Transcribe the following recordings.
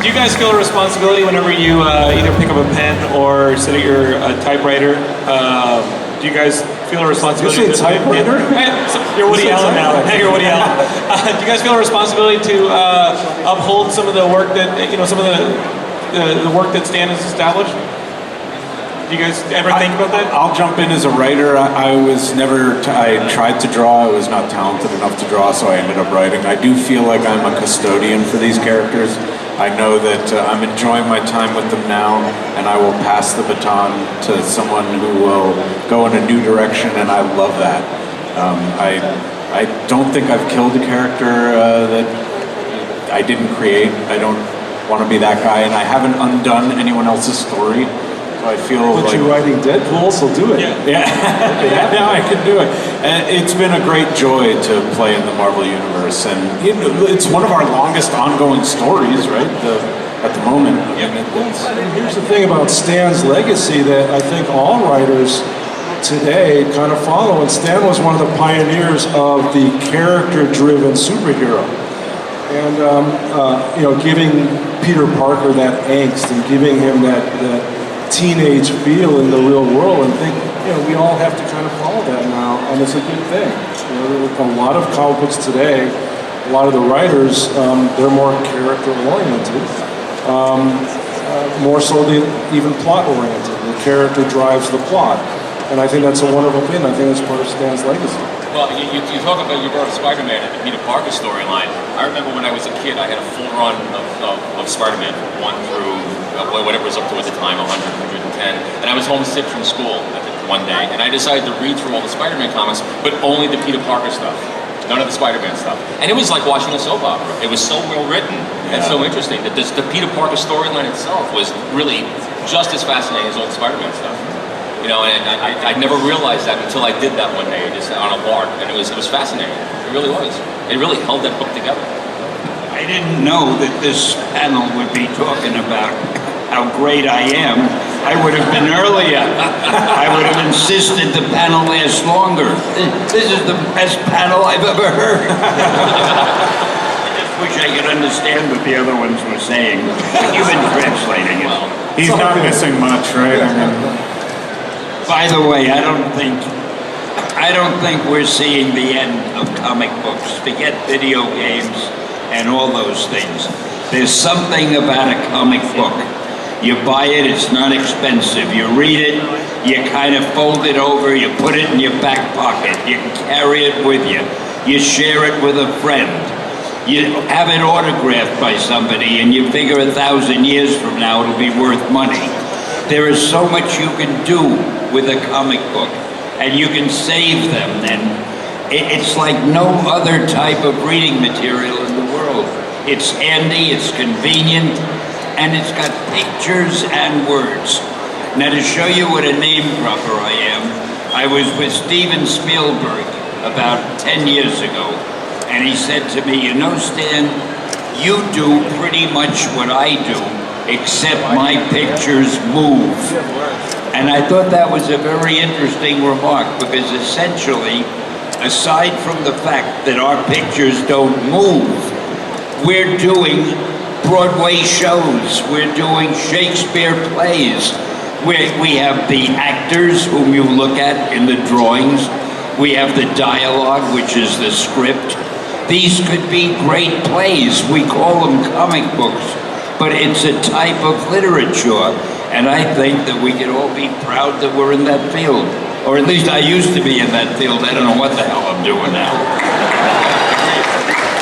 Do you guys feel a responsibility whenever you either pick up a pen or sit at your typewriter? Do you guys feel a responsibility? You say typewriter? You're Woody Allen now. Hey, you're Woody Allen. Do you guys feel a responsibility to uphold some of the work that some of the work that Stan has established? Do you guys ever think about that? I'll jump in as a writer. I tried to draw. I was not talented enough to draw, so I ended up writing. I do feel like I'm a custodian for these characters. I know that I'm enjoying my time with them now, and I will pass the baton to someone who will go in a new direction, and I love that. I don't think I've killed a character that I didn't create. I don't want to be that guy, and I haven't undone anyone else's story. I feel but like you're writing Deadpool, so do it. Yeah, yeah, I can do it. And it's been a great joy to play in the Marvel Universe, and it's one of our longest ongoing stories, right? At the moment. And here's the thing about Stan's legacy that I think all writers today kind of follow, and Stan was one of the pioneers of the character-driven superhero. And giving Peter Parker that angst and giving him that teenage feel in the real world, and think we all have to kind of follow that now, and it's a good thing. A lot of comic books today, a lot of the writers, they're more character oriented, more so than even plot oriented. The character drives the plot, and I think that's a wonderful thing. I think that's part of Stan's legacy. Well, you talk about, you brought up Spider-Man and the Peter Parker storyline. I remember when I was a kid, I had a full run of Spider-Man, 1 through whatever was up to at the time, 100, 110. And I was homesick from school one day, and I decided to read through all the Spider-Man comics, but only the Peter Parker stuff. None of the Spider-Man stuff. And it was like watching a soap opera. It was so well written and so interesting that the Peter Parker storyline itself was really just as fascinating as all the Spider-Man stuff. And I never realized that until I did that one day, just on a lark, and it was fascinating. It really was. It really held that book together. I didn't know that this panel would be talking about how great I am. I would have been earlier. I would have insisted the panel lasts longer. This is the best panel I've ever heard. I just wish I could understand what the other ones were saying. But you've been translating it. he's not missing much, right? By the way, I don't think we're seeing the end of comic books. Forget video games and all those things. There's something about a comic book. You buy it, it's not expensive. You read it, you kind of fold it over, you put it in your back pocket. You carry it with you. You share it with a friend. You have it autographed by somebody, and you figure 1,000 years from now it'll be worth money. There is so much you can do with a comic book, and you can save them, and it's like no other type of reading material in the world. It's handy, it's convenient, and it's got pictures and words. Now, to show you what a name dropper I am, I was with Steven Spielberg about 10 years ago, and he said to me, Stan, you do pretty much what I do, except my pictures move. And I thought that was a very interesting remark, because essentially, aside from the fact that our pictures don't move, we're doing Broadway shows, we're doing Shakespeare plays. We have the actors whom you look at in the drawings. We have the dialogue, which is the script. These could be great plays. We call them comic books, but it's a type of literature, and I think that we could all be proud that we're in that field. Or at least I used to be in that field. I don't know what the hell I'm doing now.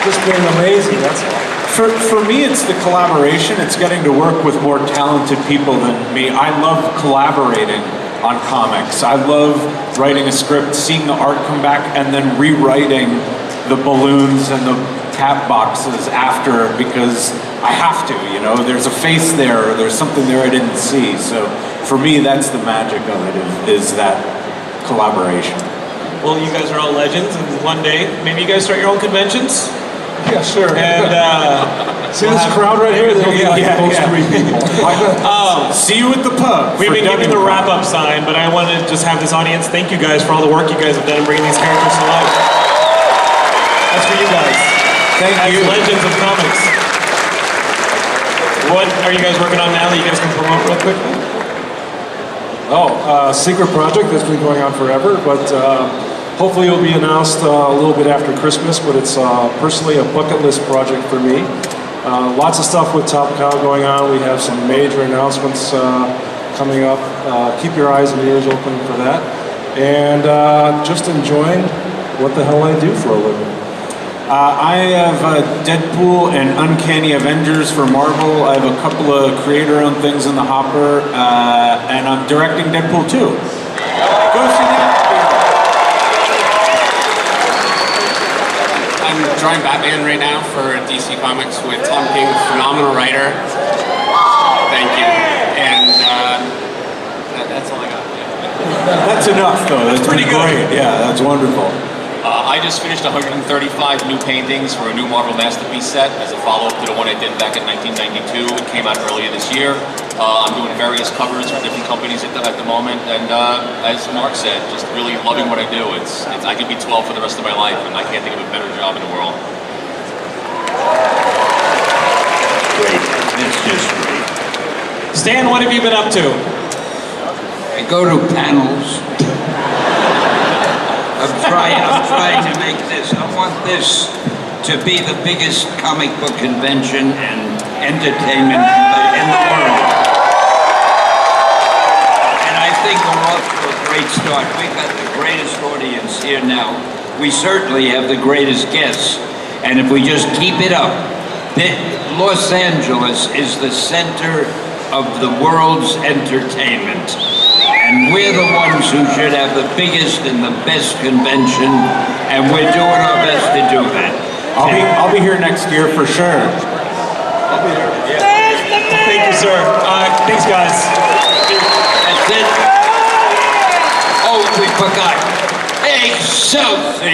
Just being amazing, that's all. For me, it's the collaboration. It's getting to work with more talented people than me. I love collaborating on comics. I love writing a script, seeing the art come back, and then rewriting the balloons and the tap boxes after, because I have to, there's a face there, or there's something there I didn't see. So for me, that's the magic of it, is that collaboration. Well, you guys are all legends, and one day, maybe you guys start your own conventions? Yeah, sure. And see this crowd right here? There'll be like those 3 people. See you at the pub. We've been giving the wrap-up sign, but I want to just have this audience thank you guys for all the work you guys have done in bringing these characters to life. That's for you guys. Thank you. As legends of comics. What are you guys working on now that you guys can promote real quickly? Secret project that's been going on forever, but hopefully it'll be announced a little bit after Christmas, but it's personally a bucket list project for me. Lots of stuff with Top Cow going on. We have some major announcements coming up. Keep your eyes and ears open for that. And just enjoying what the hell I do for a living. I have Deadpool and Uncanny Avengers for Marvel. I have a couple of creator-owned things in the hopper, and I'm directing Deadpool 2. Go see that. I'm drawing Batman right now for DC Comics with Tom King, phenomenal writer. Thank you. And that's all I got. Yeah. That's enough, though. That's pretty great. Yeah, that's wonderful. I just finished 135 new paintings for a new Marvel Masterpiece set as a follow-up to the one I did back in 1992. It came out earlier this year. I'm doing various covers for different companies at the moment, and as Mark said, just really loving what I do. I could be 12 for the rest of my life, and I can't think of a better job in the world. Great. It's just great. Stan, what have you been up to? I go to panels. I'm trying to make this. I want this to be the biggest comic book convention and entertainment in the world. And I think we're off to a great start. We've got the greatest audience here now. We certainly have the greatest guests. And if we just keep it up, Los Angeles is the center of the world's entertainment. And we're the ones who should have the biggest and the best convention, and we're doing our best to do that. I'll be here next year for sure. I'll be here. Yeah. Thank you, sir. Thanks, guys. That's it. Oh, we forgot. Excelsior!